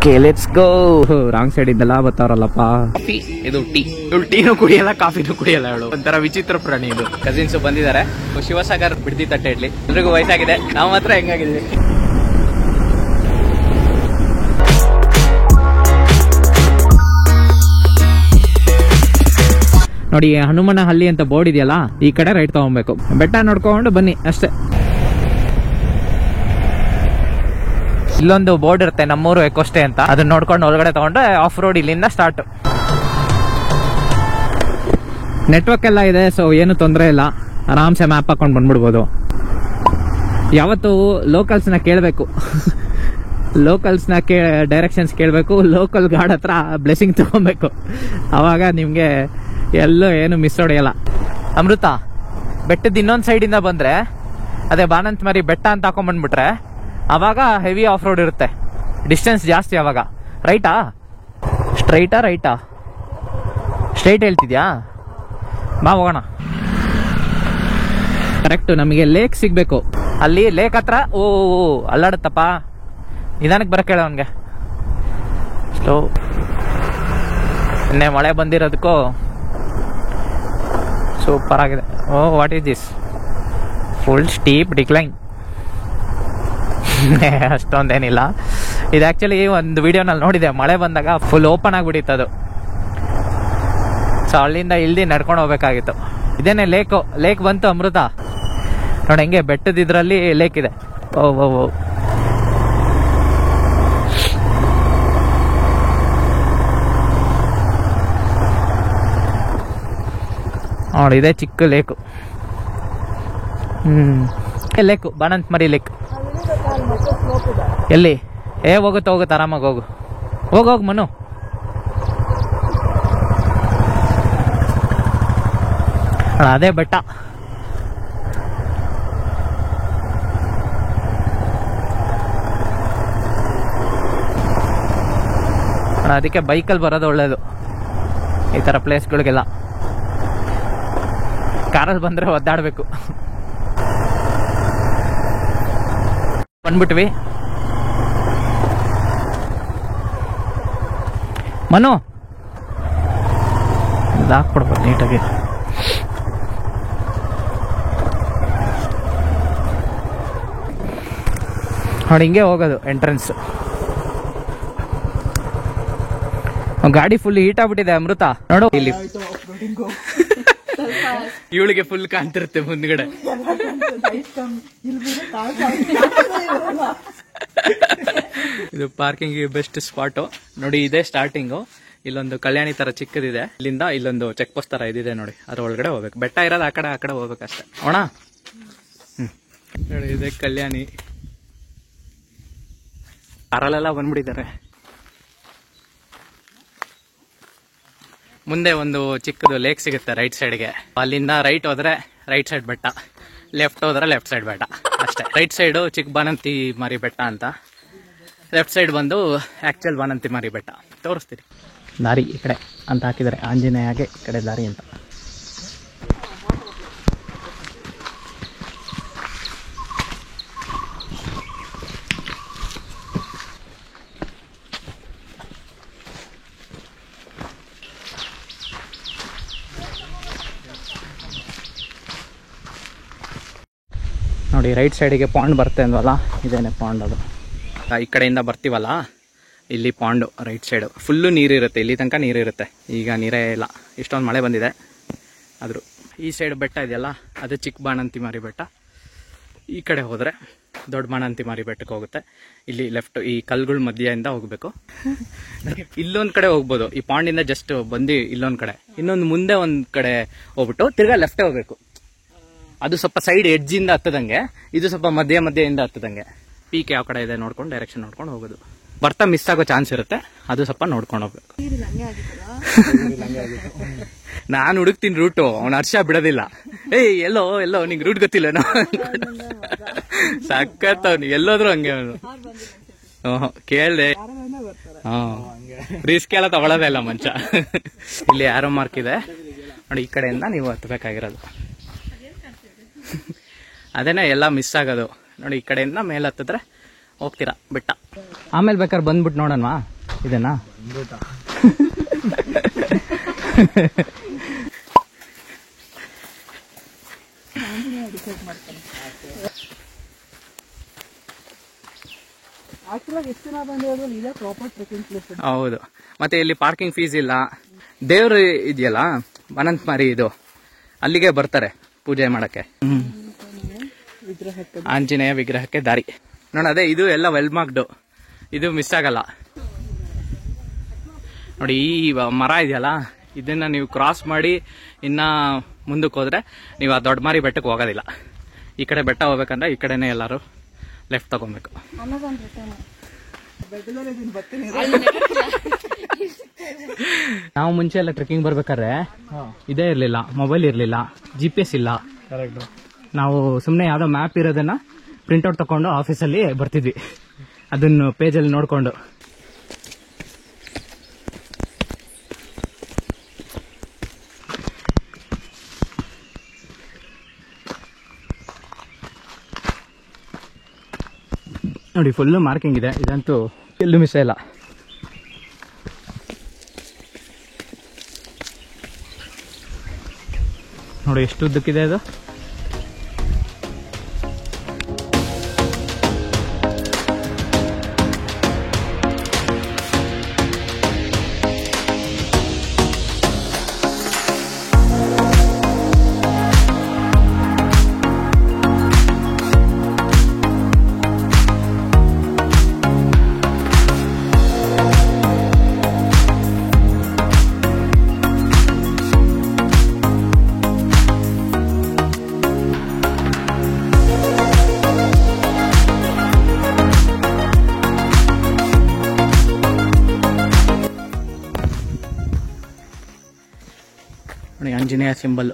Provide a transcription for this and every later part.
Okay let's go. Wrong side ಇದ್ದಲ್ಲ ಬರ್ತಾವ್ರಲ್ಲಪ್ಪ. Coffee ಇದು ಟೀ. ಇವಳು ಟೀನು ಕುಡಿಯಲ್ಲ ಕಾಫಿನೂ ಕುಡಿಯಲ್ಲ. ಇವಳು ಒಂಥರ ವಿಚಿತ್ರ ಪ್ರಾಣಿ. ಇದು ಕಸಿನ್ಸ್ ಬಂದಿದ್ದಾರೆ. ಶಿವಸಾಗರ್ ಬಿಡ್ದಿ ತಟ್ಟೆ ಇಡ್ಲಿ. ಎಲ್ರಿಗೂ ವಯಸ್ಸಾಗಿದೆ, ನಾವು ಮಾತ್ರ ಹೆಂಗಾಗಿದ್ದೀವಿ. ನೋಡಿ ಹನುಮನ ಹಳ್ಳಿ ಅಂತ ಬೋರ್ಡ್ ಇದೆಯಲ್ಲ, ಈ ಕಡೆ ರೈಟ್ ತಗೊಬೇಕು. ಬೆಟ್ಟ ನೋಡ್ಕೊಂಡು ಬನ್ನಿ ಅಷ್ಟೇ. ಇಲ್ಲೊಂದು ಬೋರ್ಡ್ ಇರುತ್ತೆ ನಮ್ಮೂರು ಎಕೋಸ್ಟೇ ಅಂತ, ಅದನ್ನ ನೋಡ್ಕೊಂಡು ಒಳಗಡೆ ತಗೊಂಡ್ರೆ ಆಫ್ ರೋಡ್ ಇಲ್ಲಿಂದ ಸ್ಟಾರ್ಟ್. ನೆಟ್ವರ್ಕ್ ಎಲ್ಲ ಇದೆ, ಸೊ ಏನು ತೊಂದರೆ ಇಲ್ಲ. ಆರಾಮ್ಸೆ ಮ್ಯಾಪ್ ಹಾಕೊಂಡು ಬಂದ್ಬಿಡ್ಬೋದು. ಯಾವತ್ತು ಲೋಕಲ್ಸ್ನ ಕೇಳಬೇಕು. ಲೋಕಲ್ಸ್ನ ಡೈರೆಕ್ಷನ್ಸ್ ಕೇಳಬೇಕು. ಲೋಕಲ್ ಗಾರ್ಡ್ ಹತ್ರ ಬ್ಲೆಸ್ಸಿಂಗ್ ತಗೊಬೇಕು. ಅವಾಗ ನಿಮಗೆ ಎಲ್ಲೂ ಏನು ಮಿಸ್ ಹೊಡೆಯಲ್ಲ. ಅಮೃತ, ಬೆಟ್ಟದ ಇನ್ನೊಂದು ಸೈಡಿಂದ ಬಂದರೆ ಅದೇ ಬಾನಂತಮರಿ ಬೆಟ್ಟ ಅಂತ ಹಾಕೊಂಡ್ಬಂದ್ಬಿಟ್ರೆ ಅವಾಗ ಹೆವಿ ಆಫ್ ರೋಡ್ ಇರುತ್ತೆ. ಡಿಸ್ಟೆನ್ಸ್ ಜಾಸ್ತಿ. ಅವಾಗ ರೈಟಾ ಸ್ಟ್ರೈಟಾ ರೈಟಾ? ಸ್ಟ್ರೈಟ್ ಹೇಳ್ತಿದ್ಯಾ? ಬಾ ಹೋಗೋಣ. ಕರೆಕ್ಟು, ನಮಗೆ ಲೇಕ್ ಸಿಗಬೇಕು. ಅಲ್ಲಿ ಲೇಕ್ ಹತ್ರ ಓ ಅಲ್ಲಾಡುತ್ತಪ್ಪ. ನಿಧಾನಕ್ಕೆ ಬರಕ್ಕೆ ಹೇಳ ಅವನಿಗೆ. ಸ್ಲೋ. ಇನ್ನೇ ಮಳೆ ಬಂದಿರೋದಕ್ಕೂ ಸೂಪರ್ ಆಗಿದೆ. Oh what is this? Full steep decline. ಅಷ್ಟೊಂದೇನಿಲ್ಲ. ಇದು ಆ್ಯಕ್ಚುಲಿ ಒಂದು ವಿಡಿಯೋನಲ್ಲಿ ನೋಡಿದೆ, ಮಳೆ ಬಂದಾಗ ಫುಲ್ ಓಪನ್ ಆಗಿಬಿಟ್ಟಿತ್ತು ಅದು. ಸೊ ಅಲ್ಲಿಂದ ಇಳ್ದು ನಡ್ಕೊಂಡು ಹೋಗ್ಬೇಕಾಗಿತ್ತು. ಇದೇನೆ ಲೇಕು. ಲೇಕ್ ಬಂತು ಅಮೃತ. ನೋಡಿ ಹೆಂಗೆ ಬೆಟ್ಟದ ಇದರಲ್ಲಿ ಲೇಕ್ ಇದೆ. ಓ ಓ ಓ ನೋಡಿ, ಇದೇ ಚಿಕ್ಕ ಲೇಕು. Lake ಬಾನಂತಮರಿ lake. ಎಲ್ಲಿ? ಹೋಗುತ್ತೆ ಆರಾಮಾಗಿ ಹೋಗು. ಹೋಗು ಮನು. ಅದೇ ಬೆಟ್ಟ. ಅದಕ್ಕೆ ಬೈಕಲ್ಲಿ ಬರೋದು ಒಳ್ಳೇದು ಈ ಥರ ಪ್ಲೇಸ್ಗಳಿಗೆಲ್ಲ. ಕಾರಲ್ಲಿ ಬಂದರೆ ಒದ್ದಾಡಬೇಕು. ಬಂದ್ಬಿಟ್ವಿ. ಮನು ಹಾಕ್ಬಿಡ್ಬೋದು ನೀಟಾಗಿ. ನೋಡಿ ಹಿಂಗೆ ಹೋಗೋದು ಎಂಟ್ರೆನ್ಸ್. ಗಾಡಿ ಫುಲ್ ಹೀಟ್ ಆಗ್ಬಿಟ್ಟಿದೆ ಅಮೃತ. ನೋಡು ಇಲ್ಲಿ ಇವಳಿಗೆ ಫುಲ್ ಕಾಣ್ತಿರುತ್ತೆ ಮುಂದ್ಗಡೆ. ಇದು ಪಾರ್ಕಿಂಗ್ ಬೆಸ್ಟ್ ಸ್ಪಾಟ್. ನೋಡಿ ಇದೇ ಸ್ಟಾರ್ಟಿಂಗು. ಇಲ್ಲೊಂದು ಕಲ್ಯಾಣಿ ತರ ಚಿಕ್ಕದಿದೆ. ಇಲ್ಲಿಂದ ಇಲ್ಲೊಂದು ಚೆಕ್ ಪೋಸ್ಟ್ ತರ ಇದಿದೆ ನೋಡಿ, ಅದ್ರ ಒಳಗಡೆ ಹೋಗ್ಬೇಕು. ಬೆಟ್ಟ ಇರೋದು ಆ ಕಡೆ ಹೋಗ್ಬೇಕಷ್ಟೇ. ಅಣ್ಣ ನೋಡಿ ಇದೆ ಕಲ್ಯಾಣಿ. ಕಾರಲ್ಲೆಲ್ಲ ಬಂದ್ಬಿಟ್ಟಿದ್ದಾರೆ. ಮುಂದೆ ಒಂದು ಚಿಕ್ಕದು ಲೇಕ್ ಸಿಗುತ್ತೆ ರೈಟ್ ಸೈಡ್ಗೆ. ಅಲ್ಲಿಂದ ರೈಟ್ ಹೋದ್ರೆ ರೈಟ್ ಸೈಡ್ ಬೆಟ್ಟ, ಲೆಫ್ಟ್ ಹೋದ್ರೆ ಲೆಫ್ಟ್ ಸೈಡ್ ಬೆಟ್ಟ ಅಷ್ಟೇ. ರೈಟ್ ಸೈಡು ಚಿಕ್ಕ ಬಾನಂತಿ ಮಾರಿ ಬೆಟ್ಟ ಅಂತ, ಲೆಫ್ಟ್ ಸೈಡ್ ಬಂದು ಆಕ್ಚುಯಲ್ ಬಾನಂತಿ ಮಾರಿ ಬೆಟ್ಟ. ತೋರಿಸ್ತೀರಿ. ದಾರಿ ಈ ಕಡೆ ಅಂತ ಹಾಕಿದ್ದಾರೆ, ಆಂಜನೇಯಗೆ ಈ ಕಡೆ ದಾರಿ ಅಂತ. ನೋಡಿ ರೈಟ್ ಸೈಡಿಗೆ ಪಾಂಡ್ ಬರುತ್ತೆ ಅಂದ್ವಲ್ಲ, ಇದೇನೆ ಪಾಂಡ್. ಅದು ಈ ಕಡೆಯಿಂದ ಬರ್ತೀವಲ್ಲ, ಇಲ್ಲಿ ಪಾಂಡು ರೈಟ್ ಸೈಡು ಫುಲ್ಲು ನೀರಿರುತ್ತೆ. ಇಲ್ಲಿ ತನಕ ನೀರಿರುತ್ತೆ. ಈಗ ನೀರೇ ಇಲ್ಲ, ಇಷ್ಟೊಂದು ಮಳೆ ಬಂದಿದೆ. ಆದರೂ ಈ ಸೈಡ್ ಬೆಟ್ಟ ಇದೆಯಲ್ಲ, ಅದು ಚಿಕ್ಕ ಬಾಣಂತಿ ಮಾರಿ ಬೆಟ್ಟ. ಈ ಕಡೆ ಹೋದರೆ ದೊಡ್ಡ ಬಾಣಂತಿ ಮಾರಿ ಬೆಟ್ಟಕ್ಕೆ ಹೋಗುತ್ತೆ. ಇಲ್ಲಿ ಲೆಫ್ಟ್ ಈ ಕಲ್ಗಳ ಮಧ್ಯೆಯಿಂದ ಹೋಗಬೇಕು. ಇಲ್ಲೊಂದು ಕಡೆ ಹೋಗ್ಬೋದು, ಈ ಪಾಂಡಿಂದ ಜಸ್ಟ್ ಬಂದು ಇಲ್ಲೊಂದು ಕಡೆ. ಇನ್ನೊಂದು ಮುಂದೆ ಒಂದು ಕಡೆ ಹೋಗ್ಬಿಟ್ಟು ತಿರ್ಗಾ ಲೆಫ್ಟೇ ಹೋಗ್ಬೇಕು. ಅದು ಸ್ವಲ್ಪ ಸೈಡ್ ಎಡ್ಜಿಂದ ಹತ್ತದಂಗೆ, ಇದು ಸ್ವಲ್ಪ ಮಧ್ಯೆಯಿಂದ ಹತ್ತದಂಗೆ. ಪೀಕ್ ಯಾವ ಕಡೆ ಇದೆ ನೋಡ್ಕೊಂಡು ಡೈರೆಕ್ಷನ್ ನೋಡ್ಕೊಂಡು ಹೋಗೋದು. ಬರ್ತಾ ಮಿಸ್ ಆಗೋ ಚಾನ್ಸ್ ಇರುತ್ತೆ, ಅದು ಸ್ವಲ್ಪ ನೋಡ್ಕೊಂಡು ಹೋಗ್ಬೇಕು. ನಾನು ಹುಡುಕ್ತೀನಿ ರೂಟು, ಅವ್ನ ಹರ್ಷ ಬಿಡೋದಿಲ್ಲ. ಏಯ್ ಎಲ್ಲೋ ನಿಂಗೆ ರೂಟ್ ಗೊತ್ತಿಲ್ಲ ಸಕ್ಕತ್ ಅವ್ನು ಎಲ್ಲೋದ್ರು ಹಂಗೆ ಅವನು. ಕೇಳ್ದೆ. ರಿಸ್ಕ್ ಎಲ್ಲ ತಗೊಳ್ಳೋದೇ ಇಲ್ಲ ಮಂಚ. ಇಲ್ಲಿ ಆರೋ ಮಾರ್ಕ್ ಇದೆ ನೋಡಿ, ಈ ಕಡೆಯಿಂದ ನೀವು ಹತ್ತಬೇಕಾಗಿರೋದು. ಅದೇನೆ ಎಲ್ಲ ಮಿಸ್ ಆಗೋದು ನೋಡಿ. ಈ ಕಡೆಯಿಂದ ಮೇಲೆ ಹತ್ತಿದ್ರೆ ಹೋಗ್ತೀರಾ ಬೆಟ್ಟ. ಆಮೇಲೆ ಬೇಕಾದ್ರೆ ಬಂದ್ಬಿಟ್ಟು ನೋಡೋಣವಾ? ಇದೆನಾ? ಹೌದು. ಮತ್ತೆ ಇಲ್ಲಿ ಪಾರ್ಕಿಂಗ್ ಫೀಸ್ ಇಲ್ಲ. ದೇವ್ರು ಇದೆಯಲ್ಲ ಅನಂತಮಾರಿ, ಇದು ಅಲ್ಲಿಗೆ ಬರ್ತಾರೆ ಪೂಜೆ ಮಾಡಕ್ಕೆ. ಆಂಜನೇಯ ವಿಗ್ರಹಕ್ಕೆ ದಾರಿ ನೋಡ. ಅದೇ ಇದು ಎಲ್ಲ ವೆಲ್ ಮಾರ್ಕ್ಡ್, ಇದು ಮಿಸ್ ಆಗಲ್ಲ ನೋಡಿ. ಈ ಮರ ಇದೆಯಲ್ಲ, ಇದನ್ನ ನೀವು ಕ್ರಾಸ್ ಮಾಡಿ ಇನ್ನ ಮುಂದಕ್ಕೆ ಹೋದ್ರೆ ನೀವು ಆ ದೊಡ್ಡಮಾರಿ ಬೆಟ್ಟಕ್ಕೆ ಹೋಗೋದಿಲ್ಲ. ಈ ಕಡೆ ಬೆಟ್ಟ ಹೋಗ್ಬೇಕಂದ್ರೆ ಈ ಕಡೆನೆ ಎಲ್ಲಾರು ಲೆಫ್ಟ್ ತಗೊಬೇಕು. ನಾವು ಮುಂಚೆ ಎಲ್ಲ ಟ್ರೆಕ್ಕಿಂಗ್ ಬರ್ಬೇಕಾದ್ರೆ ಇದೇ ಇರ್ಲಿಲ್ಲ, ಮೊಬೈಲ್ ಇರ್ಲಿಲ್ಲ, GPS ಇಲ್ಲ. ನಾವು ಸುಮ್ನೆ ಯಾವ್ದೋ ಮ್ಯಾಪ್ ಇರೋದನ್ನ ಪ್ರಿಂಟ್ಔಟ್ ತಕೊಂಡು ಆಫೀಸಲ್ಲಿ ಬರ್ತಿದ್ವಿ, ಅದನ್ನು ಪೇಜಲ್ಲಿ ನೋಡ್ಕೊಂಡು. ನೋಡಿ ಫುಲ್ಲು ಮಾರ್ಕಿಂಗ್ ಇದೆ, ಇದಂತೂ ಎಲ್ಲೂ ಮಿಸ್ ಇಲ್ಲ. ನೋಡಿ ಎಷ್ಟು ಉದ್ದಕ್ಕಿದೆ ಅದು. ಆಂಜನೇಯ ಸಿಂಬಲ್.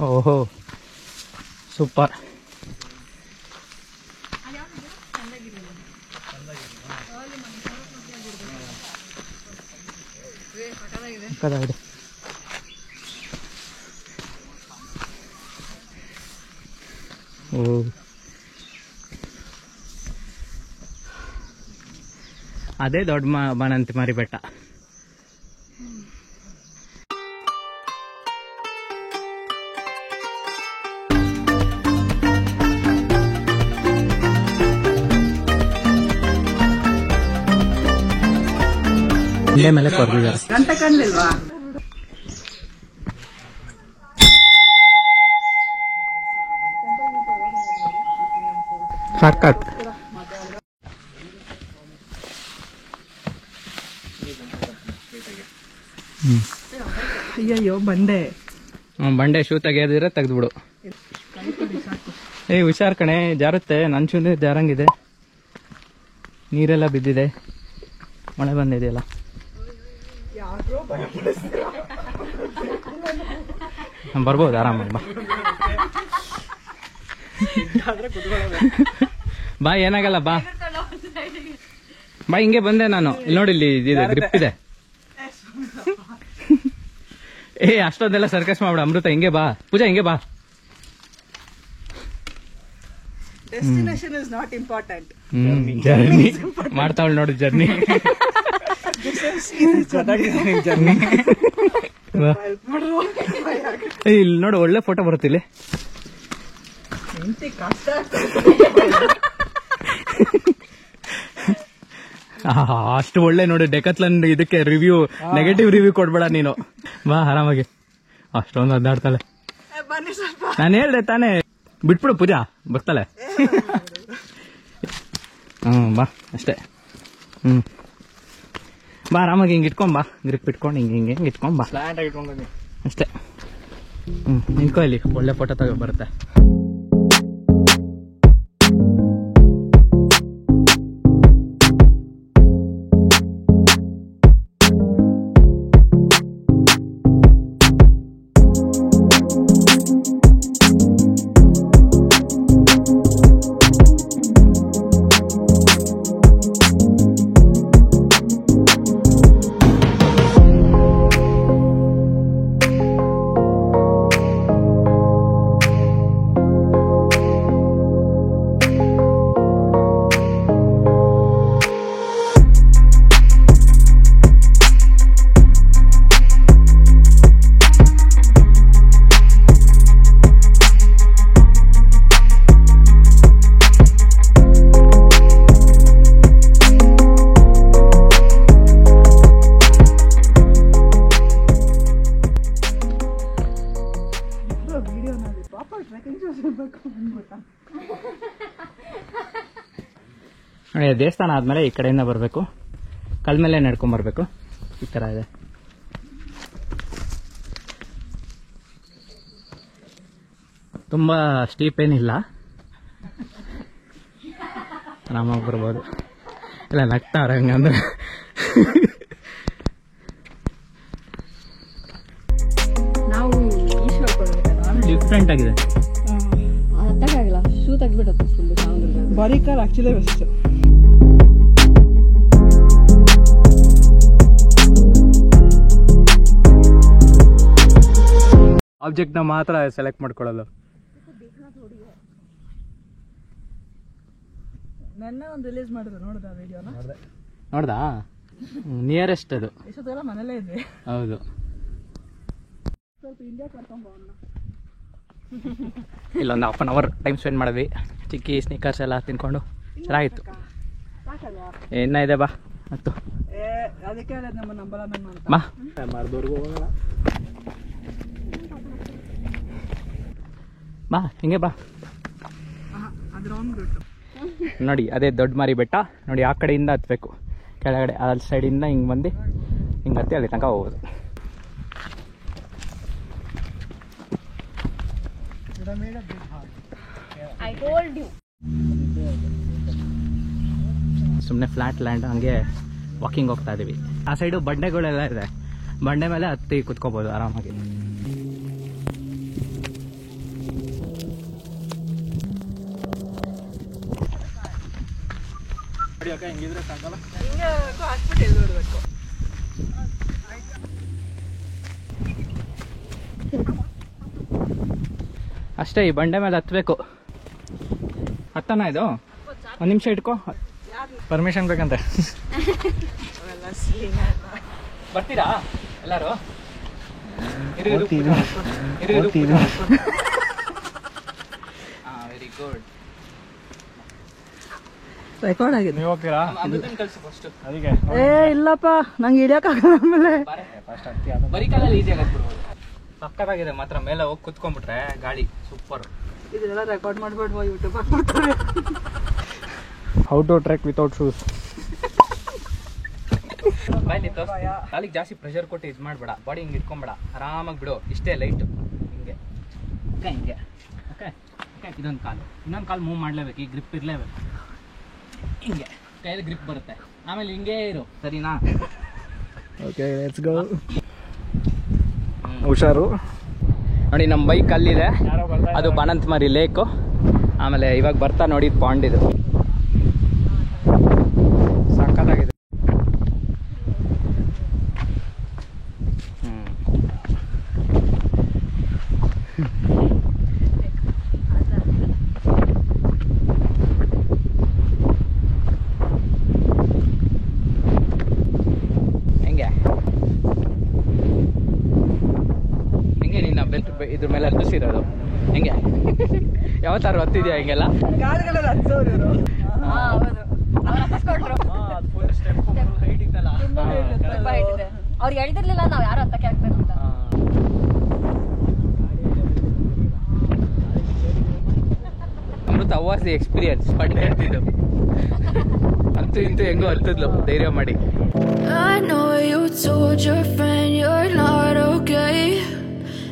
ಓಹೋ ಸೂಪರ್. ಅದೇ ದೊಡ್ಡ ಬಾಣಂತಿಮಾರಿ ಬೆಟ್ಟ. ಮೇಲೆ ಕೊರ್ದಿದ್ದಾರೆ. ಸಾಕಾತ್. ಅಯ್ಯಯ್ಯೋ ಬಂಡೆ ಬಂಡೆ ಶೂ ತೆಗೆಯೋದಿದ್ರೆ ತೆಗೆದ್ಬಿಡು. ಏ ಹುಷಾರ್ ಕಣೆ, ಜಾರುತ್ತೆ. ನನ್ ಶೂ ಜಾರಂಗಿದೆ, ನೀರೆಲ್ಲ ಬಿದ್ದಿದೆ, ಮಳೆ ಬಂದಿದೆಯಲ್ಲ. ಬರ್ಬೋದು ಆರಾಮಾಗಿ. ಬಾ ಏನಾಗಲ್ಲ, ಬಾ ಬಾ. ಹಿಂಗೆ ಬಂದೆ ನಾನು. ಇಲ್ಲಿ ನೋಡಿ, ಇಲ್ಲಿ ಇದೆ ಗ್ರಿಪ್ ಇದೆ. ಏ ಅಷ್ಟೊಂದೆಲ್ಲ ಸರ್ಕಸ್ ಮಾಡ್ಬಿಡ ಅಮೃತ. ಹಿಂಗೆ ಬಾ ಪೂಜಾ, ಹಿಂಗೆ ಬಾ. Destination is not important. Journey ಮಾಡ್ತಾವಳು ನೋಡಿ, ಜರ್ನಿ. ಇಲ್ಲಿ ನೋಡು, ಒಳ್ಳೆ ಫೋಟೋ ಬರುತ್ತಿಲ್ಲ. ಅಷ್ಟು ಒಳ್ಳೆ ನೋಡಿ. ಡೆಕತ್ಲನ್ ಇದಕ್ಕೆ ರಿವ್ಯೂ, ನೆಗೆಟಿವ್ ರಿವ್ಯೂ ಕೊಡ್ಬೇಡ ನೀನು. ಬಾ ಆರಾಮಾಗಿ. ಅಷ್ಟೊಂದು ಅದ್ದಾಡ್ತಾಳೆ. ನಾನು ಹೇಳ್ದೆ ತಾನೇ, ಬಿಟ್ಬಿಡು ಪೂಜಾ, ಬರ್ತಾಳೆ. ಬಾ ಅಷ್ಟೇ. ಬಾ ಆರಾಮಾಗಿ ಹಿಂಗೆ ಇಟ್ಕೊಂಬಾ, ಗ್ರಿಪ್ ಇಟ್ಕೊಂಡು ಹಿಂಗೆ ಇಟ್ಕೊಂಬಾ ಅಷ್ಟೇ. ನಿಂತ್ಕೊ, ಇಲ್ಲಿ ಒಳ್ಳೆ ಫೋಟೋ ತಗೋ ಬರುತ್ತೆ. ಟ್ರೆಕಿಂಗ್ ಶೂಸ್ ಇರಬೇಕು ಅಂದ್ಬಿಟ್ಟ. ನೋಡಿ ದೇವಸ್ಥಾನ ಆದಮೇಲೆ ಈ ಕಡೆಯಿಂದ ಬರಬೇಕು, ಕಲ್ ಮೇಲೆ ನಡ್ಕೊಂಬರ್ಬೇಕು. ಈ ಥರ ಇದೆ. ತುಂಬ ಸ್ಟೀಪ್ ಏನಿಲ್ಲ, ಆರಾಮಾಗಿ ಬರ್ಬೋದು. ಇಲ್ಲ ನಗ್ತಾರ ಹಂಗಂದ್ರೆ. ನಾವು ಡಿಫ್ರೆಂಟ್ ಆಗಿದೆ. ಹತ್ತಕ್ಕಾಗಿಲ್ಲ, ಶೂ ತೆಗ್ದ್ಬಿಡುತ್ತೆ ಫುಲ್ ಚಾಮದುರ್ಗ. ಬಾರಿಕಾರ್ ಆಕ್ಚುಲಿ ಬೆಸ್ಟ್. ಆಬ್ಜೆಕ್ಟ್ನ ಮಾತ್ರ ಸೆಲೆಕ್ಟ್ ಮಾಡ್ಕೊಳ್ಳೋದು. ನೆನ್ನೆ ಒಂದು ರಿಲೀಸ್ ಮಾಡಿದ್ರು, ನೋಡಿದ ವಿಡಿಯೋನ? ನೋಡ್ದಾ? ನಿಯರೆಸ್ಟ್ ಅದು. ಎಷ್ಟೊತ್ತೆಲ್ಲ ಮನೇಲೇ ಇದ್ವಿ. ಹೌದು. ಸ್ವಲ್ಪ ಇಂಡಿಯಾ ಕರ್ಕೊಂಬ ಅವನ್ನ. ಇಲ್ಲೊಂದು half an hour time spend ಮಾಡಿದ್ವಿ. ಚಿಕ್ಕಿ ಸ್ನಿಕರ್ಸ್ ಎಲ್ಲ ತಿನ್ಕೊಂಡು ಚೆನ್ನಾಗಿತ್ತು. ಸಾಕಲ್ವಾ? ಏನಿದೆ ಬಾ ಹತ್ತು ಅದಕ್ಕೆ ನಮ್ಮ ನಂಬಲ್ಲ ನಮ್ಮ ಅಂತ. ಬಾ ಮಾರ್ದವ್ರಿಗೂ ಹೋಗೋಣ. ಬಾ ಹಿಂಗೆ ಬಾ. ಅದು ರಾಂಗ್ ರೂಟ್. ನೋಡಿ ಅದೇ ದೊಡ್ಡ ಮಾರಿ ಬೆಟ್ಟ ನೋಡಿ, ಆ ಕಡೆಯಿಂದ ಹತ್ಬೇಕು. ಕೆಳಗಡೆ ಅಲ್ಲಿ ಸೈಡಿಂದ ಹಿಂಗೆ ಬಂದು ಹಿಂಗೆ ಹತ್ತಿ ಅಲ್ಲಿ ತನಕ ಹೋಗೋದು. ಸುಮ್ಮನೆ ಫ್ಲಾಟ್ ಲ್ಯಾಂಡ್, ಹಂಗೆ ವಾಕಿಂಗ್ ಹೋಗ್ತಾ ಇದೀವಿ. ಆ ಸೈಡು ಬಂಡೆಗಳೆಲ್ಲ ಇದೆ, ಬಂಡೆ ಮೇಲೆ ಹತ್ತಿ ಕುತ್ಕೋಬೋದು ಆರಾಮಾಗಿ. ಹೆಂಗಿದ್ರೆ ಸಾಕಲ್ಲ. ಹಿಂಗೆ ಹಾಸ್ಪಿಟಲ್ ಎಲ್ಲಿ ನೋಡ್ಬೇಕು. ಅಷ್ಟೇ, ಈ ಬಂಡೆ ಮೇಲೆ ಹತ್ಬೇಕು. ಹತ್ತನ ಇದು? ಒಂದು ನಿಮಿಷ ಇಟ್ಕೋ, ಪರ್ಮಿಷನ್ ಬೇಕಂತೆ. ಬರ್ತೀರಾ ಎಲ್ಲರೂ? Very good. ರೆಕಾರ್ಡ್ ಆಗಿದೆ. ನೀವು ಹೋಗ್ತೀರಾ? ಕಳ್ಸು ಫಸ್ಟ್. ಅದಕ್ಕೆ ಇಲ್ಲಪ್ಪ, ನಂಗೆ ಇಳಿಯೋಕ್ಕಾಗಲ್ಲ. ಆಮೇಲೆ ಫಸ್ಟ್ ಹತ್ತಿ ಅದು ಬರೀ ಕಾಲಲ್ಲಿ ಈಸಿ ಆಗತ್ತೆ ಬಿಡ್ಬೋದು. ಸಕ್ಕತ್ತಾಗಿದೆ ಮಾತ್ರ. ಮೇಲೆ ಹೋಗಿ ಕುತ್ಕೊಂಡ್ಬಿಟ್ರೆ ಗಾಳಿ ಸೂಪರ್. ಇದೆಲ್ಲ ರೆಕಾರ್ಡ್ ಮಾಡ್ಬೇಡ್ವ, ಯೂಟ್ಯೂಬ್ ಹಾಕ್ಬಿಡ್ತಾರೆ. How to trek without shoes. ಬಾಯ್ಲಿ ತೋರಿಸ್ತೀನಿ. ಕಾಲಿಗೆ ಜಾಸ್ತಿ ಪ್ರೆಷರ್ ಕೊಟ್ಟು ಇದು ಮಾಡಬೇಡ, ಬಾಡಿ ಹಿಂಗೆ ಇಟ್ಕೊಂಬೇಡ, ಆರಾಮಾಗಿ ಬಿಡು. ಇಷ್ಟೇ ಲೈಟ್ ಹಿಂಗೆ ಓಕೆ, ಹಿಂಗೆ ಓಕೆ ಓಕೆ. ಇದೊಂದು ಕಾಲು, ಇನ್ನೊಂದು ಕಾಲು ಮೂವ್ ಮಾಡಲೇಬೇಕು, ಈ ಗ್ರಿಪ್ ಇರಲೇಬೇಕು. ಹಿಂಗೆ ಕೈಯಲ್ಲಿ ಗ್ರಿಪ್ ಬರುತ್ತೆ, ಆಮೇಲೆ ಹಿಂಗೆ ಇರು, ಸರಿನಾ? ಓಕೆ ಲೆಟ್ಸ್ ಗೋ. ಹುಷಾರು. ನೋಡಿ ನಮ್ಮ ಬೈಕ್ ಅಲ್ಲಿದೆ, ಅದು ಬಾಣಂತಮಾರಿ ಲೇಕು. ಆಮೇಲೆ ಇವಾಗ ಬರ್ತಾ ನೋಡಿ ಪಾಂಡ್ ಇದು ಸಕ್ಕತ್ತಾಗಿದೆ. ಹೆಂಗೆ ಹೆಂಗೆ ನಿನ್ನ ಬೆಲ್ಟ್ ಇದ್ರ ಮೇಲೆ ಹತ್ತಿಸಿರೋದು ಹೆಂಗೆ? ಯಾವತ್ತಾರು ಹತ್ತಿದ್ಯಾ ಹಿಂಗೆಲ್ಲ? ಗಾಡಿಗಳೆಲ್ಲ ಹಚ್ಚೋರು ಇವರು. ಅವ್ರು ಹೇಳಿದಿರ್ಲಿಲ್ಲ ನಾವ್ ಯಾರು ಹತ್ತಕ್ಕೆ ಆಗ್ಬೇಕು ಅಂತ. ಅಮೃತ ವಾಸ್ ದಿ ಎಕ್ಸ್ಪೀರಿಯನ್ಸ್ ಪಟ್ಟು ಹೇಳ್ತಿದ್ದು. ಅಂತೂ ಇಂತೂ ಹೆಂಗೋ ಹತ್ತಿದ್ಲು ಧೈರ್ಯ ಮಾಡಿ. I know you told your friend you're not okay,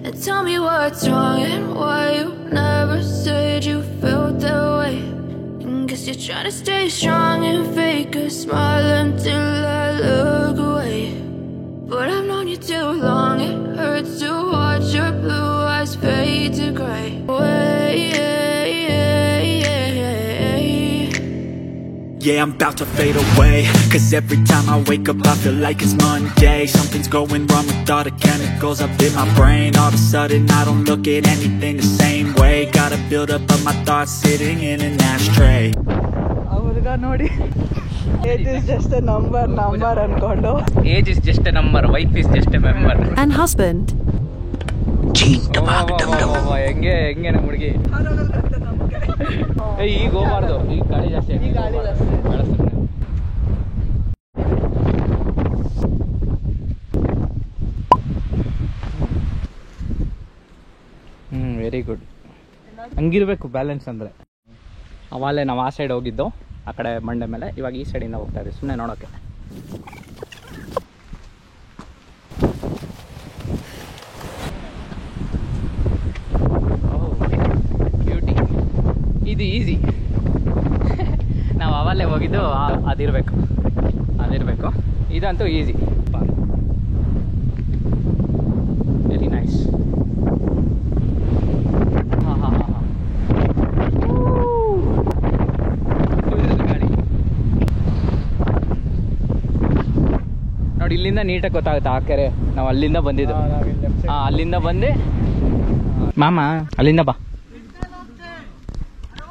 and tell me what's wrong and why you never said you felt that way. Guess you're trying to stay strong and fake a smile until I look away. But I've known you too long, it hurts to watch your blue eyes fade to gray. Yeah, I'm about to fade away, 'cause every time I wake up I feel like it's Monday. Something's going wrong with all the chemicals up in my brain. All of a sudden I don't look at anything the same way. Gotta build up of my thoughts sitting in an ashtray. ಅವ್ರಿಗ ನೋಡಿ age is just a number ಅನ್ಕೊಂಡು. Age is just a number, wife is just a member. And husband. ಹೆಂಗೆ ಹೆಂಗೆ ನಮ್ಮ ಹುಡುಗಿ. ಈಗ ಹೋಗ್ಬಾರ್ದು, ಈಗ ಗಾಳಿ ಜಾಸ್ತಿ ವೆರಿ ಗುಡ್. ಹಂಗಿರ್ಬೇಕು ಬ್ಯಾಲೆನ್ಸ್ ಅಂದರೆ. ಅವಾಗಲೇ ನಾವು ಆ ಸೈಡ್ ಹೋಗಿದ್ದು, ಆ ಕಡೆ ಬಂಡೆ ಮೇಲೆ. ಇವಾಗ ಈ ಸೈಡಿಂದ ಹೋಗ್ತಾ ಇದ್ದೀವಿ ಸುಮ್ಮನೆ ನೋಡೋಕ್ಕೆ. ಬ್ಯೂಟಿ. ಇದು ಈಸಿ. ನಾವು ಅವಲ್ಲೇ ಹೋಗಿದ್ದು ಅದಿರಬೇಕು. ಇದಂತೂ ಈಸಿ. Very nice. ಹಾಂ ಹಾಂ ಹಾಂ ಹಾಂ ಗಾಡಿ ನೋಡಿ. ಇಲ್ಲಿಂದ ನೀಟಾಗಿ ಗೊತ್ತಾಗುತ್ತೆ ಆ ಕೆರೆ. ನಾವು ಅಲ್ಲಿಂದ ಬಂದಿದ್ದು. ಹಾಂ, ಅಲ್ಲಿಂದ ಬಂದು ಮಾಮ ಅಲ್ಲಿಂದ ಬಾ.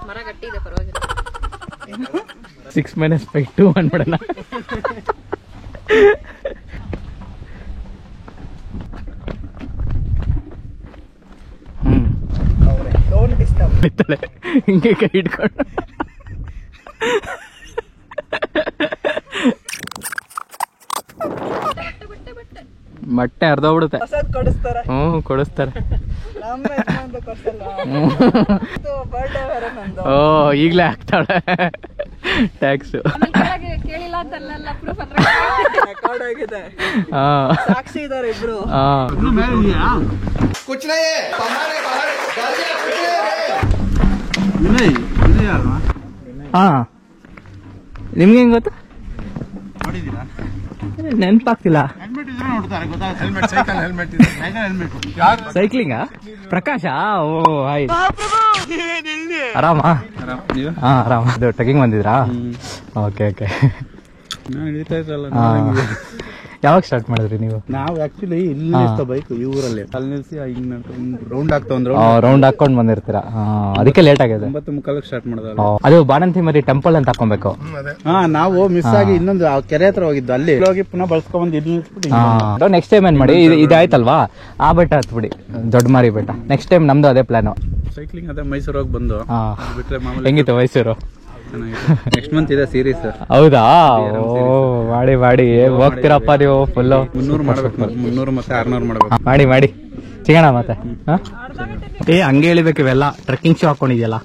ಮರ ಗಟ್ಟಿ ಇದೆ, ಪರವಾಗಿಲ್ಲ. 6 - 5 2 ಅನ್ಬಿಡೋಣ. ಹಿಂಗೆ ಕೈ ಇಟ್ಕೊಂಡು ಬಟ್ಟೆ ಅರ್ಧೋಗ್ಬಿಡುತ್ತೆ. ಕೊಡಿಸ್ತಾರೆ. ಕೊಡಿಸ್ತಾರೆ. ನಮ್ಮ ಯಜಮಾನ್ರು ಕೊಡ್ಸಲ್ಲ. ಬರ್ಡೇ ಬೇರೆ ನಂದು. ಓ, ಈಗಲೇ ಹಾಕ್ತಾಳೆ ಟ್ಯಾಕ್ಸ್. ಕೇಳಿಲ್ಲ ಅಂತಲ್ಲ, ಪ್ರೂಫ್ ರೆಕಾರ್ಡ್ ಆಗಿದೆ. ಹಾಂ, ಸಾಕ್ಷಿ ಇದಾರೆ ಇಬ್ರು. ಹಾಂ. ಹಾಂ, ನಿಮ್ಗೆ ಹೆಂಗ್ ಗೊತ್ತು? ನೆನಪಾಗ್ತಿಲ್ಲ. ಸೈಕ್ಲಿಂಗಾ? ಪ್ರಕಾಶ? ಓ ಆಯ್ತು. ಆರಾಮಾ? ಹಾ, ಆರಾಮ. ಇದು ಟ್ರೆಕಿಂಗ್ ಬಂದಿದ್ರಾ? Okay okay. ಯಾವಾಗ ಸ್ಟಾರ್ಟ್ ಮಾಡಿದ್ರಿ ನೀವು? ನಾವು ಆಕ್ಚುಲಿ ಇಲ್ಲಿ ಬೈಕ್ ಈ ಊರಲ್ಲಿ ಅಲ್ಲಿ ನಿಲ್ಸಿ ರೌಂಡ್ ಆಗ್ತಾವ. ರೌಂಡ್ ಹಾಕೊಂಡ್ ಬಂದಿರ್ತೀರಾ, ಅದಕ್ಕೆ ಲೇಟ್ ಆಗಿದೆ. 9:45 ಸ್ಟಾರ್ಟ್ ಮಾಡೋದು. ಅದು ಬಾಣಂತಿ ಮರಿ ಟೆಂಪಲ್ ಅಂತ ಹಾಕೊಬೇಕು. ನಾವು ಮಿಸ್ ಆಗಿ ಇನ್ನೊಂದು ಕೆರೆ ಹತ್ರ ಹೋಗಿದ್ದು, ಅಲ್ಲಿ ಹೋಗಿ ಪುನಃ ಬಳಸ್ಕೊಂಡ್ ಇಲ್ಲಿ ನಿಲ್ಸ್ಬಿಟ್ಟು ನೆಕ್ಸ್ಟ್ ಟೈಮ್ ಏನ್ ಮಾಡಿ, ಇದಾಯ್ತಲ್ವಾ, ಆ ಬೆಟ್ಟ ಹತ್ಬಿಡಿ, ದೊಡ್ಡ ಮಾರಿ ಬೆಟ್ಟ. ನೆಕ್ಸ್ಟ್ ಟೈಮ್ ನಮ್ದು ಅದೇ ಪ್ಲಾನು. ಸೈಕ್ಲಿಂಗ್ ಅದೇ ಮೈಸೂರು ಹೋಗಿ ಬಂದು ಬಿಟ್ರೆ ಮಾಮೂಲಿ. ಹೆಂಗಿತ್ತು ಮೈಸೂರು? ನೆಕ್ಸ್ಟ್ ಮಂತ್ ಇದೆ ಸೀರೀಸ್. ಹೌದಾ? ಮಾಡಿ ಮಾಡಿ ಹೋಗ್ತೀರಪ್ಪ ನೀವು ಫುಲ್ಲು. 300 ಮಾಡ್ಬೇಕು, 300 ಮತ್ತೆ 600 ಮಾಡ್ಬೇಕು. ಮಾಡಿ ಮಾಡಿ ಸಿಗೋಣ ಮತ್ತೆ. ಹಂಗೆ ಹೇಳಿಬೇಕು. ಇವೆಲ್ಲ ಟ್ರೆಕ್ಕಿಂಗ್ ಶೂ ಹಾಕೊಂಡಿದ್ಯಲ್ಲ,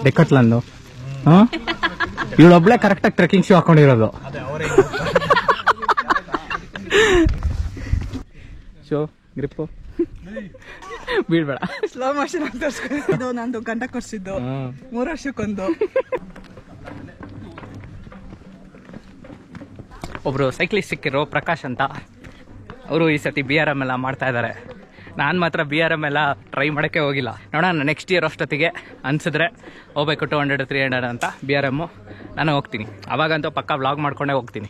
ಡೆಕಟ್ಲಂದು. ಇವಳೊಬ್ಳೆ ಕರೆಕ್ಟಾಗಿ ಟ್ರೆಕ್ಕಿಂಗ್ ಶೂ ಹಾಕೊಂಡಿರೋದು. ಶೋ ಗ್ರಿಪ್ಪು ಬೀಳ್ಬೇಡ. ಸ್ಲೋ ಮೋಷನ್ ಇದು ನಂದು ಗಂಟ ಕೊಡ್ಸಿದ್ದು 3 ವರ್ಷಕ್ಕೊಂದು. ಒಬ್ರು ಸೈಕ್ಲಿಸ್ಟ್ ಸಿಕ್ಕಿರೋ ಪ್ರಕಾಶ್ ಅಂತ, ಅವರು ಈ ಸತಿ BRM ಎಲ್ಲ ಮಾಡ್ತಾ ಇದ್ದಾರೆ. ನಾನು ಮಾತ್ರ BRM ಎಲ್ಲ ಟ್ರೈ ಮಾಡೋಕ್ಕೆ ಹೋಗಿಲ್ಲ. ನೋಡೋಣ ನೆಕ್ಸ್ಟ್ ಇಯರ್ ಅಷ್ಟೊತ್ತಿಗೆ ಅನ್ಸಿದ್ರೆ ಹೋಗ್ಬೇಕು 200-300 ಅಂತ BRM. ನಾನು ಹೋಗ್ತೀನಿ. ಅವಾಗಂತೂ ಪಕ್ಕ ವ್ಲಾಗ್ ಮಾಡ್ಕೊಂಡೇ ಹೋಗ್ತೀನಿ.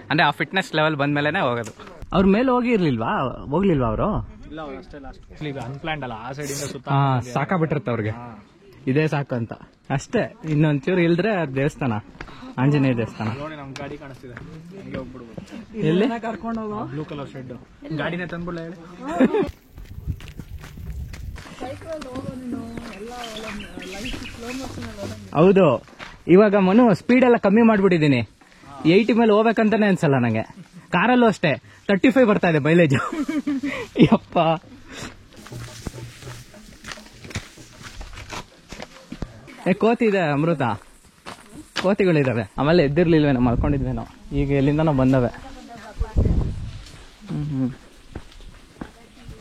ಅಂದರೆ ಆ ಫಿಟ್ನೆಸ್ ಲೆವೆಲ್ ಬಂದಮೇಲೆ ಹೋಗೋದು. ಅವ್ರ ಮೇಲೆ ಹೋಗಿರ್ಲಿಲ್ವಾ? ಹೋಗ್ಲಿಲ್ವಾ ಅವರು? ಅನ್ಪ್ಲಾನ್ಡ್ ಅಲ್ಲ, ಆ ಸೈಡ್ ಇಂದ ಸುತ್ತ ಸಾಕಾಗ್ಬಿಟ್ಟಿರುತ್ತೆ ಅವ್ರಿಗೆ, ಇದೇ ಸಾಕು ಅಂತ ಅಷ್ಟೇ. ಇನ್ನೊಂಚೂರು ಇಲ್ದ್ರೆ ದೇವಸ್ಥಾನ, ಆಂಜನೇಯ ದೇವಸ್ಥಾನ. ನಮ್ ಗಾಡಿ ಕಾಣಿಸ್ತಿದೆ, ಹಂಗೆ ಹೋಗ್ಬಿಡ್ಬೋದು. ಎಲ್ಲಿ ಕರ್ಕೊಂಡು ಹೋಗೋ ಬ್ಲೂ ಕಲರ್ ಶೆಡ್ ಗಾಡಿನೇ ತಂದ್ಬಿಡ್ಲ ಹೇಳಿ. ಹೌದು, ಇವಾಗ ಮನು ಸ್ಪೀಡ್ ಎಲ್ಲ ಕಮ್ಮಿ ಮಾಡ್ಬಿಟ್ಟಿದ್ದೀನಿ. 80 ಮೇಲೆ ಹೋಗ್ಬೇಕಂತಾನೆ ಅನ್ಸಲ್ಲ ನಂಗೆ. ಕಾರಲ್ಲೂ ಅಷ್ಟೇ 35 ಬರ್ತಾ ಇದೆ ಮೈಲೇಜ್. ಯಪ್ಪ, ಕೋತಿ ಇದೆ ಅಮೃತ, ಕೋತಿಗಳಿದಾವೆ. ಆಮೇಲೆ ಎದ್ದಿರ್ಲಿಲ್ವೇನೋ, ಮಲ್ಕೊಂಡಿದ್ವೇನೋ. ಈಗ ಎಲ್ಲಿಂದನೋ ಬಂದವೆ.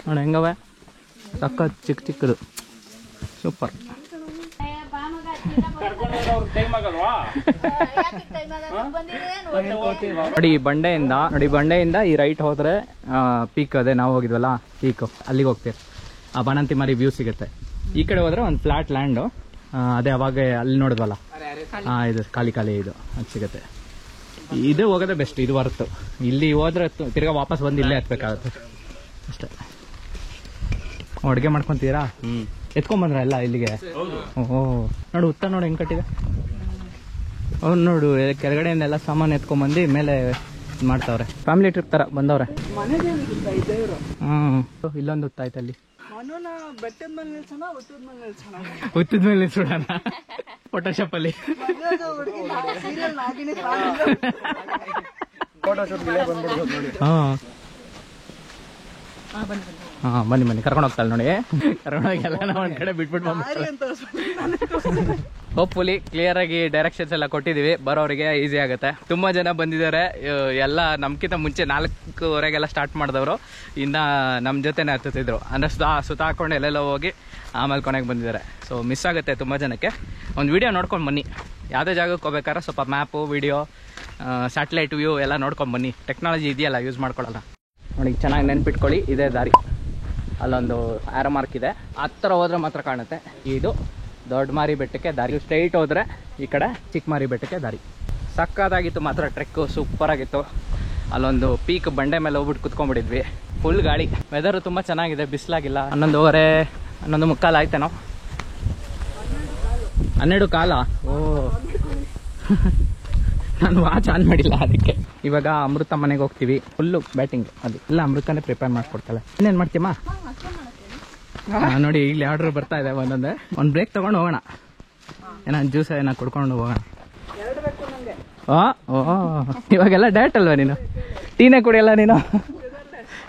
ನೋಡಿ ಹೆಂಗವೆ, ಸಖತ್ ಚಿಕ್ಕ ಚಿಕ್ಕದು, ಸೂಪರ್. ನೋಡಿ ಬಂಡೆಯಿಂದ ಈ ರೈಟ್ ಹೋದ್ರೆ ಪೀಕ್, ಅದೇ ನಾವು ಹೋಗಿದ್ವಲ್ಲ ಪೀಕ್, ಅಲ್ಲಿಗೆ ಹೋಗ್ತೀವಿ. ಆ ಬಾಣಂತಿ ಮಾರಿ ವ್ಯೂ ಸಿಗುತ್ತೆ. ಈ ಕಡೆ ಹೋದ್ರೆ ಒಂದು ಫ್ಲಾಟ್ ಲ್ಯಾಂಡು, ಅದೇ ಅವಾಗ ಅಲ್ಲಿ ನೋಡಿದ್ವಲ್ಲ, ಇದು ಖಾಲಿ ಇದು ಅದು ಸಿಗುತ್ತೆ. ಇದು ಹೋಗೋದೇ ಬೆಸ್ಟ್, ಇದು ವರ್ತು. ಇಲ್ಲಿ ಹೋದ್ರೆ ತಿರ್ಗಾ ವಾಪಸ್ ಬಂದು ಇಲ್ಲೇ ಹತ್ಬೇಕಾಗುತ್ತೆ ಅಷ್ಟೇ. ಅಡುಗೆ ಮಾಡ್ಕೊಂತೀರಾ? ಎತ್ಕೊಂಡ್ಬಂದ್ರ ಎಲ್ಲ ಇಲ್ಲಿಗೆ? ಓಹೋ, ನೋಡು ಉತ್ತ ನೋಡಿ ಹೆಂಗ್ ಕಟ್ಟಿದೆ. ಅವ್ನು ನೋಡು, ಕೆಳಗಡೆಯಿಂದೆಲ್ಲ ಸಾಮಾನು ಎತ್ಕೊಂಡ್ಬಂದು ಮೇಲೆ ಮಾಡ್ತಾವ್ರೆ. ಫ್ಯಾಮಿಲಿ ಟ್ರಿಪ್ ತರ ಬಂದವ್ರೆ. ಇಲ್ಲೊಂದು ಉತ್ತ ಆಯ್ತು ಅಲ್ಲಿ. ಬೆಟ್ಟದ ಮೇಲೆ ನಿಲ್ಸೋಣ, ಹುಟ್ಟದ ಮೇಲೆ ನಿಲ್ಸೋಣ? ಹುತ್ತದ ಮೇಲೆ ನಿಲ್ಸೋಣ ಫೋಟೋಶಾಪ್ ಅಲ್ಲಿ. ಹಾಂ ಬನ್ನಿ ಕರ್ಕೊಂಡು ಹೋಗ್ತಾಳೆ ನೋಡಿ. ಕರ್ಕೊಂಡೋಗಿ ಎಲ್ಲ ಒಂದು ಕಡೆ ಬಿಟ್ಬಿಟ್ಟು ಹೋಪ್ಫುಲಿ ಕ್ಲಿಯರ್ ಆಗಿ ಡೈರೆಕ್ಷನ್ಸ್ ಎಲ್ಲ ಕೊಟ್ಟಿದೀವಿ, ಬರೋರಿಗೆ ಈಸಿ ಆಗುತ್ತೆ. ತುಂಬಾ ಜನ ಬಂದಿದ್ದಾರೆ, ಎಲ್ಲ ನಮ್ಕಿಂತ ಮುಂಚೆ 4:30 ಸ್ಟಾರ್ಟ್ ಮಾಡಿದವರು ಇನ್ನ ನಮ್ಮ ಜೊತೆನೆ ಹತ್ತುತ್ತಿದ್ರು. ಅಂದ್ರೆ ಸುತ್ತ ಹಾಕೊಂಡು ಎಲ್ಲೆಲ್ಲ ಹೋಗಿ ಆಮೇಲೆ ಕೊನೆಗೆ ಬಂದಿದ್ದಾರೆ. ಸೊ ಮಿಸ್ ಆಗುತ್ತೆ ತುಂಬ ಜನಕ್ಕೆ. ಒಂದು ವಿಡಿಯೋ ನೋಡ್ಕೊಂಡು ಬನ್ನಿ, ಯಾವುದೇ ಜಾಗಕ್ಕೆ ಹೋಗ್ಬೇಕಾದ್ರೆ ಸ್ವಲ್ಪ ಮ್ಯಾಪು, ವಿಡಿಯೋ, ಸ್ಯಾಟಲೈಟ್ ವ್ಯೂ ಎಲ್ಲ ನೋಡ್ಕೊಂಡು ಬನ್ನಿ. ಟೆಕ್ನಾಲಜಿ ಇದೆಯಲ್ಲ, ಯೂಸ್ ಮಾಡ್ಕೊಳ್ಳಲ್ಲ ನೋಡಿ. ಚೆನ್ನಾಗಿ ನೆನ್ಪಿಟ್ಕೊಳ್ಳಿ, ಇದೇ ದಾರಿ. ಅಲ್ಲೊಂದು ಆರೋ ಮಾರ್ಕ್ ಇದೆ, ಹತ್ತಿರ ಹೋದ್ರೆ ಮಾತ್ರ ಕಾಣುತ್ತೆ. ಇದು ದೊಡ್ಡ ಮಾರಿ ಬೆಟ್ಟಕ್ಕೆ ದಾರಿ. ಸ್ಟ್ರೈಟ್ ಹೋದ್ರೆ ಈ ಕಡೆ ಚಿಕ್ಕ ಮಾರಿ ಬೆಟ್ಟಕ್ಕೆ ದಾರಿ. ಸಕ್ಕತ್ತಾಗಿತ್ತು ಮಾತ್ರ, ಟ್ರೆಕ್ಕು ಸೂಪರ್ ಆಗಿತ್ತು. ಅಲ್ಲೊಂದು ಪೀಕ್ ಬಂಡೆ ಮೇಲೆ ಹೋಗ್ಬಿಟ್ಟು ಕುತ್ಕೊಂಡ್ಬಿಟ್ಟಿದ್ವಿ. ಫುಲ್ ಗಾಳಿ, ವೆದರು ತುಂಬ ಚೆನ್ನಾಗಿದೆ, ಬಿಸಿಲಾಗಿಲ್ಲ. 11:15 11:45 ಆಯ್ತೇನೋ. 12 ಕಾಲ. ಓ ನಾನು ವಾಚ್ ಆನ್ ಮಾಡಿಲ್ಲ ಅದಕ್ಕೆ. ಇವಾಗ ಅಮೃತ ಮನೆಗೆ ಹೋಗ್ತೀವಿ. ಫುಲ್ಲು ಬ್ಯಾಟಿಂಗ್, ಅದು ಇಲ್ಲ ಅಮೃತನೇ ಪ್ರಿಪೇರ್ ಮಾಡ್ಕೊಡ್ತಾಳೆ. ಇನ್ನೇನು ಮಾಡ್ತೀಯಮ್ಮ? ನೋಡಿ ಇಲ್ಲಿ ಆರ್ಡರ್ ಬರ್ತಾ ಇದೆ ಒಂದೊಂದೇ. ಒಂದು ಬ್ರೇಕ್ ತಗೊಂಡು ಹೋಗೋಣ, ಏನೋ ಜ್ಯೂಸ್ ಏನೋ ಕುಡ್ಕೊಂಡು ಹೋಗೋಣ. ಓ ಇವಾಗೆಲ್ಲ ಡಯಟ್ ಅಲ್ವಾ ನೀನು? ಟೀನೇ ಕುಡಿಯಲ್ಲ ನೀನು?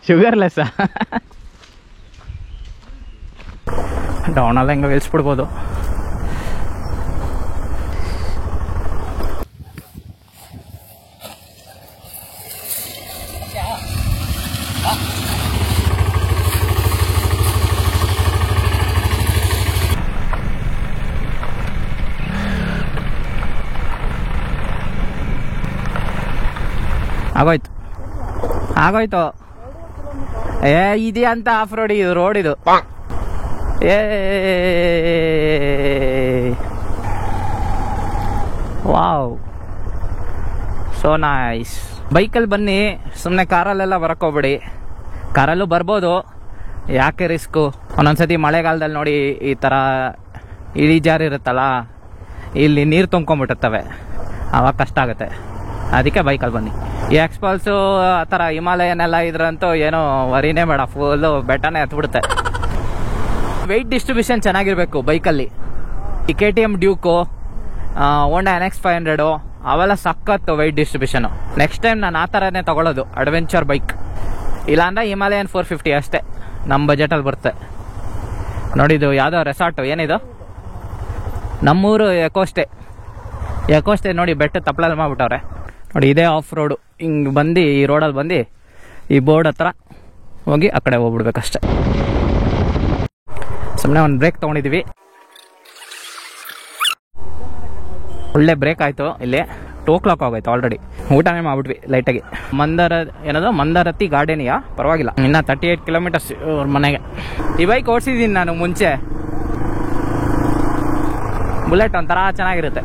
ಶುಗರ್ಲೆಸ್. ಡೌನಲ್ಲ ಹೆಂಗ ಇಳಿಸ್ಬಿಡ್ಬೋದು. ಆಗೋಯ್ತು. ಇದೆಯಾ ಅಂತ ಆಫ್ ರೋಡ್, ಇದು ರೋಡ್ ಇದು. Wow, so nice. ಬೈಕಲ್ಲಿ ಬನ್ನಿ, ಸುಮ್ಮನೆ ಕಾರಲ್ಲೆಲ್ಲ ಬರಕೋಗ್ಬೇಡಿ. ಕಾರಲ್ಲೂ ಬರ್ಬೋದು, ಯಾಕೆ ರಿಸ್ಕು? ಒಂದೊಂದ್ಸತಿ ಮಳೆಗಾಲದಲ್ಲಿ ನೋಡಿ ಈ ಥರ ಇಳಿಜಾರಿರುತ್ತಲ್ಲ, ಇಲ್ಲಿ ನೀರು ತುಂಬ್ಕೊಂಡ್ಬಿಟ್ಟಿರ್ತವೆ, ಆವಾಗ ಕಷ್ಟ ಆಗುತ್ತೆ. ಅದಕ್ಕೆ ಬೈಕಲ್ಲಿ ಬನ್ನಿ. ಈ ಎಕ್ಸ್ಪಲ್ಸು ಆ ಥರ ಹಿಮಾಲಯನೆಲ್ಲ ಇದ್ರಂತೂ ಏನೋ ವರಿನೇ ಬೇಡ, ಫುಲ್ಲು ಬೆಟ್ಟನೇ ಹತ್ಬಿಡುತ್ತೆ. ವೆಯ್ಟ್ ಡಿಸ್ಟ್ರಿಬ್ಯೂಷನ್ ಚೆನ್ನಾಗಿರಬೇಕು ಬೈಕಲ್ಲಿ. ಈ KTM ಡ್ಯೂಕು, ಹೋಂಡಾ NX 500 ಅವೆಲ್ಲ ಸಖತ್ತು ವೆಯ್ಟ್ ಡಿಸ್ಟ್ರಿಬ್ಯೂಷನು. ನೆಕ್ಸ್ಟ್ ಟೈಮ್ ನಾನು ಆ ಥರನೇ ತೊಗೊಳ್ಳೋದು, ಅಡ್ವೆಂಚರ್ ಬೈಕ್. ಇಲ್ಲಾಂದ್ರೆ ಹಿಮಾಲಯನ್ 450 ಅಷ್ಟೇ, ನಮ್ಮ ಬಜೆಟಲ್ಲಿ ಬರುತ್ತೆ. ನೋಡಿದ್ದು ಯಾವುದೋ ರೆಸಾರ್ಟು, ಏನಿದು ನಮ್ಮೂರು ಎಕೋಸ್ಟೇ ನೋಡಿ, ಬೆಟ್ಟ ತಪ್ಪಲಲ್ಲಿ ಮಾಡ್ಬಿಟ್ಟವ್ರೆ ನೋಡಿ. ಇದೇ ಆಫ್ ರೋಡು. ಹಿಂಗೆ ಬಂದು ಈ ರೋಡಲ್ಲಿ ಬಂದು ಈ ಬೋರ್ಡ್ ಹತ್ರ ಹೋಗಿ ಆ ಕಡೆ ಹೋಗ್ಬಿಡ್ಬೇಕಷ್ಟೆ. ಸುಮ್ಮನೆ ಒಂದು ಬ್ರೇಕ್ ತೊಗೊಂಡಿದ್ದೀವಿ, ಒಳ್ಳೆ ಬ್ರೇಕ್ ಆಯಿತು. ಇಲ್ಲಿ 2 o'clock ಆಗೋಯ್ತು ಆಲ್ರೆಡಿ. ಊಟನೇ ಮಾಡ್ಬಿಟ್ವಿ ಲೈಟಾಗಿ. ಮಂದಾರತಿ ಗಾರ್ಡನಿಯಾ, ಪರವಾಗಿಲ್ಲ. ಇನ್ನು 38 kilometers ಅವ್ರ ಮನೆಗೆ. ಈ ಬೈಕ್ ಓಡಿಸಿದ್ದೀನಿ ನಾನು ಮುಂಚೆ, ಬುಲೆಟ್ ಒಂಥರ ಚೆನ್ನಾಗಿರುತ್ತೆ.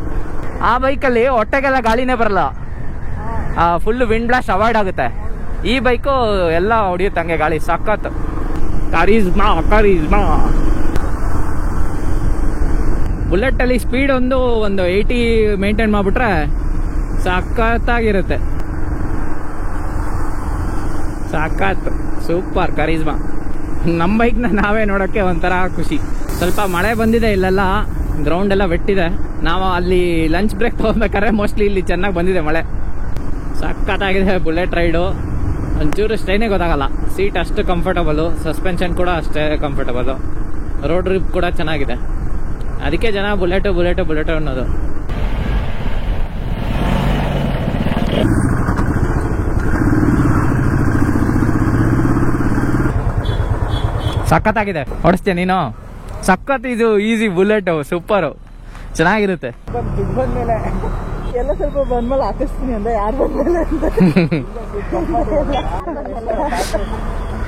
ಆ ಬೈಕಲ್ಲಿ ಹೊಟ್ಟೆಗೆಲ್ಲ ಗಾಳಿನೇ ಬರಲ್ಲ, ಫುಲ್ಲು ವಿಂಡ್ ಬ್ಲಾಸ್ಟ್ ಅವಾಯ್ಡ್ ಆಗುತ್ತೆ. ಈ ಬೈಕು ಎಲ್ಲ ಹೊಡಿಯುತ್ತೆ ಹಂಗೆ ಗಾಳಿ, ಸಖತ್ತು. ಕರೀಸ್ಮಾ. ಬುಲೆಟಲ್ಲಿ ಸ್ಪೀಡ್ ಒಂದು 80 ಮೇಂಟೈನ್ ಮಾಡಿಬಿಟ್ರೆ ಸಖತ್ತಾಗಿರುತ್ತೆ. ಸಖತ್ತು, ಸೂಪರ್ ಕರೀಸ್ಮಾ. ನಮ್ಮ ಬೈಕ್ನ ನಾವೇ ನೋಡೋಕ್ಕೆ ಒಂಥರ ಖುಷಿ. ಸ್ವಲ್ಪ ಮಳೆ ಬಂದಿದೆ ಇಲ್ಲೆಲ್ಲ, ಗ್ರೌಂಡ್ ಎಲ್ಲ ವೆಟ್ಟಿದೆ. ನಾವು ಅಲ್ಲಿ ಲಂಚ್ ಬ್ರೇಕ್ ತೊಗೊಬೇಕಾದ್ರೆ ಮೋಸ್ಟ್ಲಿ ಇಲ್ಲಿ ಚೆನ್ನಾಗಿ ಬಂದಿದೆ ಮಳೆ. ಸಖತ್ತಾಗಿದೆ ಬುಲೆಟ್ ರೈಡು. ಒಂಚೂರು ಸ್ಟ್ರೈನೇ ಗೊತ್ತಾಗಲ್ಲ. ಸೀಟ್ ಅಷ್ಟು ಕಂಫರ್ಟಬಲು, ಸಸ್ಪೆನ್ಷನ್ ಕೂಡ ಅಷ್ಟೇ ಕಂಫರ್ಟಬಲು, ರೋಡ್ ಟ್ರಿಪ್ ಕೂಡ ಚೆನ್ನಾಗಿದೆ. ಅದಕ್ಕೆ ಜನ ಬುಲೆಟು ಅನ್ನೋದು. ಸಖತ್ತಾಗಿದೆ, ಓಡಿಸ್ತೀಯ ನೀನು? ಸಖತ್, ಇದು ಈಸಿ ಬುಲೆಟು, ಸೂಪರು, ಚೆನ್ನಾಗಿರುತ್ತೆ. ದುಡ್ಡು ಬಂದ್ಮೇಲೆ ಎಲ್ಲ ಸ್ವಲ್ಪ ಬಂದ್ಮೇಲೆ ಹಾಕಿಸ್ತೀನಿ ಅಂದ್ರೆ ಯಾರು ಬಂದ್ಮೇಲೆ ಅಂತ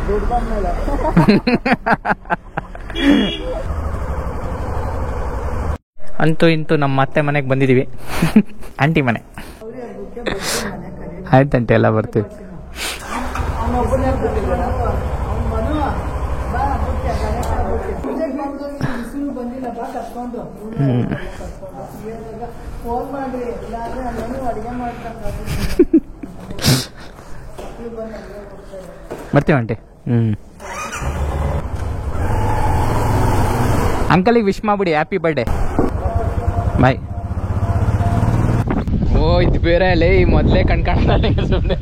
ದುಡ್ಡು ಬಂದ್ಮೇಲೆ ಅಂತೂ ಇಂತೂ ನಮ್ಮ ಅತ್ತೆ ಮನೆಗೆ ಬಂದಿದ್ದೀವಿ. ಆಂಟಿ ಮನೆ ಆಯ್ತಂಟಿ, ಎಲ್ಲ ಬರ್ತೀವಿ. ಬರ್ತೀವಿ ಆಂಟಿ. ಅಂಕಲಿಗೆ ವಿಶ್ ಮಾಡ್ಬಿಡಿ, ಹ್ಯಾಪಿ ಬರ್ಡೇ. ಬಾಯ್. ಓ ಇದು ಬೇರೆ ಅಲ್ಲೇ, ಈ ಮೊದಲೇ ಕಣ್ಕಾಣ್ತಾನೆ ಸುಮ್ಮನೆ.